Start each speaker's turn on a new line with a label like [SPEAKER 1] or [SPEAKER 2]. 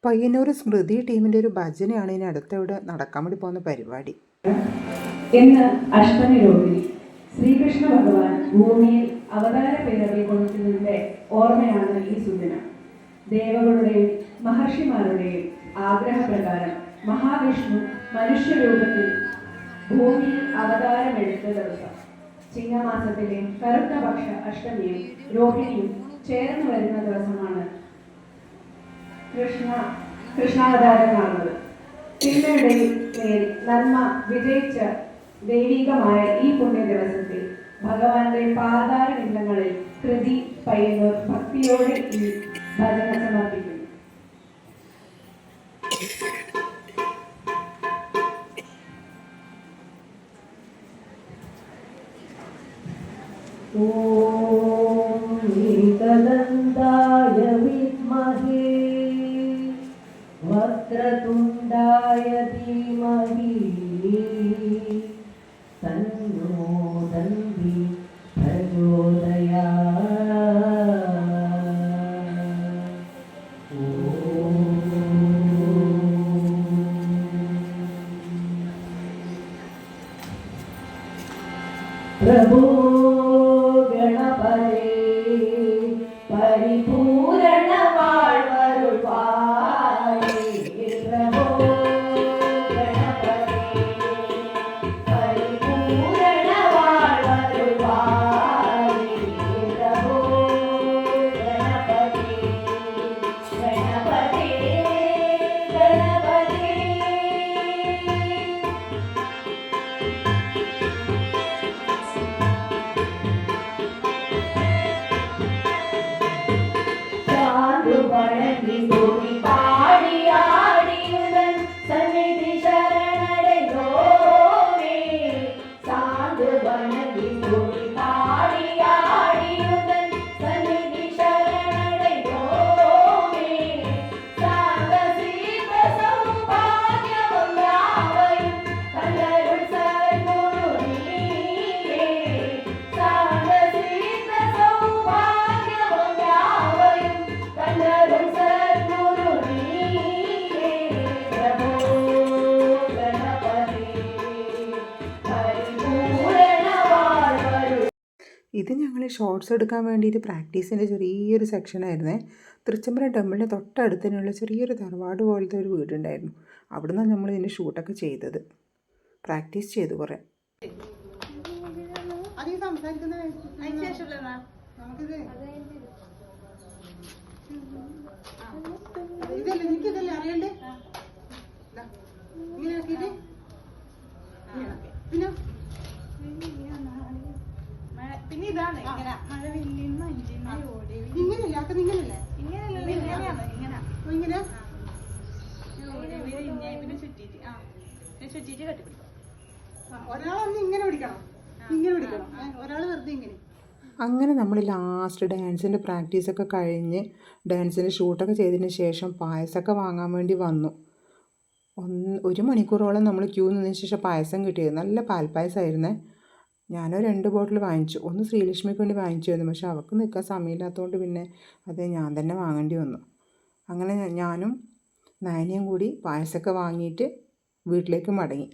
[SPEAKER 1] പയ്യന്നൂർ സ്മൃതി ടീമിൻ്റെ ഒരു ഭജനയാണ് ഇനി അടുത്തവിടെ നടക്കാൻ വേണ്ടി പോകുന്ന പരിപാടി.
[SPEAKER 2] ഇന്ന് അഷ്ടമി രോഹിണി. ശ്രീകൃഷ്ണ ഭഗവാൻ ഭൂമിയിൽ അവതാര പിറവി കൊണ്ടുവന്നതിന്റെ ഓർമ്മയാണ് ഈ സുദിനം. ദേവകളുടെയും മഹർഷിമാരുടെയും ആഗ്രഹപ്രകാരം മഹാവിഷ്ണു മനുഷ്യരൂപത്തിൽ ഭൂമിയിൽ അവതാരമെടുത്ത ദിവസം ചിങ്ങമാസത്തിലെ കറുത്ത പക്ഷ അഷ്ടമിയും രോഹിണിയും ചേർന്ന് വരുന്ന ദിവസമാണ് കൃഷ്ണാവതാരം കാണുന്നത്. തിന്മയുടെ മേൽ നന്മ വിജയിച്ച ദൈവികമായ ഈ പുണ്യ ദിവസത്തിൽ ഭഗവാന്റെ പാതാരവിന്ദങ്ങളിൽ കൃതി പയ്യന്നൂർ ഭക്തിയോടെ ഈ ഭജന സമർപ്പിക്കുന്നു.
[SPEAKER 3] ഓം ഏകദന്തായ വിദ്മഹേ വക്രതുണ്ഡായ ധീമഹി തന്നോ ദന്തി പ്രചോദയാത്. പ്രഭോ ഗണപതേ പരിപൂരണ വാഴ്വരുൾവാഴേ. പ്രഭോ ഗണപതേ പരിപൂരണ വാഴ്വരുൾവാഴേ. പ്രഭോ ഗണപതേ ഗണപതേ ഗണപതേ. വണങ്ങി കൂടി പാടിയാടിയുടൻ സന്നിധി ശരണടയോമേ. സാധു വണങ്ങി കൂടി പാടിയാടിയുടൻ സന്നിധി ശരണടയോമേ. സാഹസീക സൗഭാഗ്യവും യാവയും കണ്ടരുൾ സദ്ഗുരു നീയേ. സാഹസീക സൗഭാഗ്യവും യാവയും കണ്ടരുൾ സദ്ഗുരു നീയേ. പ്രഭോ ഗണപതേ പരിപൂരണ വാഴ്വരുൾ.
[SPEAKER 1] ഇത് ഞങ്ങൾ ഷോർട്സ് എടുക്കാൻ വേണ്ടിയിട്ട് പ്രാക്ടീസിൻ്റെ ചെറിയൊരു സെക്ഷനായിരുന്നേ. തൃച്ചംബരം ടെമ്പിളിൻ്റെ തൊട്ടടുത്ത് തന്നെയുള്ള ചെറിയൊരു തറവാട് പോലത്തെ ഒരു വീടുണ്ടായിരുന്നു. അവിടെ നിന്നാണ് നമ്മൾ ഇതിൻ്റെ ഷൂട്ടൊക്കെ ചെയ്തത്. പ്രാക്ടീസ് ചെയ്തു കുറേ.
[SPEAKER 4] പിന്നെ ഇതാണ് ഇങ്ങനെ മഴവില്ലിൻ മഞ്ചിൻ ഓടി
[SPEAKER 3] ഇങ്ങനെയല്ലേ ഇങ്ങനെയല്ലേ
[SPEAKER 4] ഇങ്ങനെയല്ല ഇങ്ങനെയാണ് ഇങ്ങനെ
[SPEAKER 3] ഇങ്ങനെ
[SPEAKER 4] പിന്നെ ചുറ്റിട്ട് ചുറ്റിട്ട് കെട്ടിപ്പിടിക്കും.
[SPEAKER 3] ഒരാളൊന്ന് ഇങ്ങനെ പിടിക്കണം, ഇങ്ങനെ പിടിക്കണം, ഒരാൾ വെറുതെ ഇങ്ങനെ.
[SPEAKER 1] അങ്ങനെ നമ്മൾ ലാസ്റ്റ് ഡാൻസിൻ്റെ പ്രാക്ടീസൊക്കെ കഴിഞ്ഞ് ഡാൻസിൻ്റെ ഷൂട്ടൊക്കെ ചെയ്തതിന് ശേഷം പായസമൊക്കെ വാങ്ങാൻ വേണ്ടി വന്നു. 1 മണിക്കൂറോളം നമ്മൾ ക്യൂ നിന്നതിന് ശേഷം പായസം കിട്ടിയത്. നല്ല പാൽപ്പായസമായിരുന്നേ. ഞാനൊരു 2 ബോട്ടിൽ വാങ്ങിച്ചു. ഒന്ന് ശ്രീലക്ഷ്മിക്ക് വേണ്ടി വാങ്ങിച്ചിരുന്നു, പക്ഷെ അവൾക്ക് നിൽക്കാൻ സമയമില്ലാത്തതുകൊണ്ട് പിന്നെ അത് ഞാൻ തന്നെ വാങ്ങേണ്ടി വന്നു. അങ്ങനെ ഞാനും നയനയും കൂടി പായസമൊക്കെ വാങ്ങിയിട്ട് വീട്ടിലേക്ക് മടങ്ങി.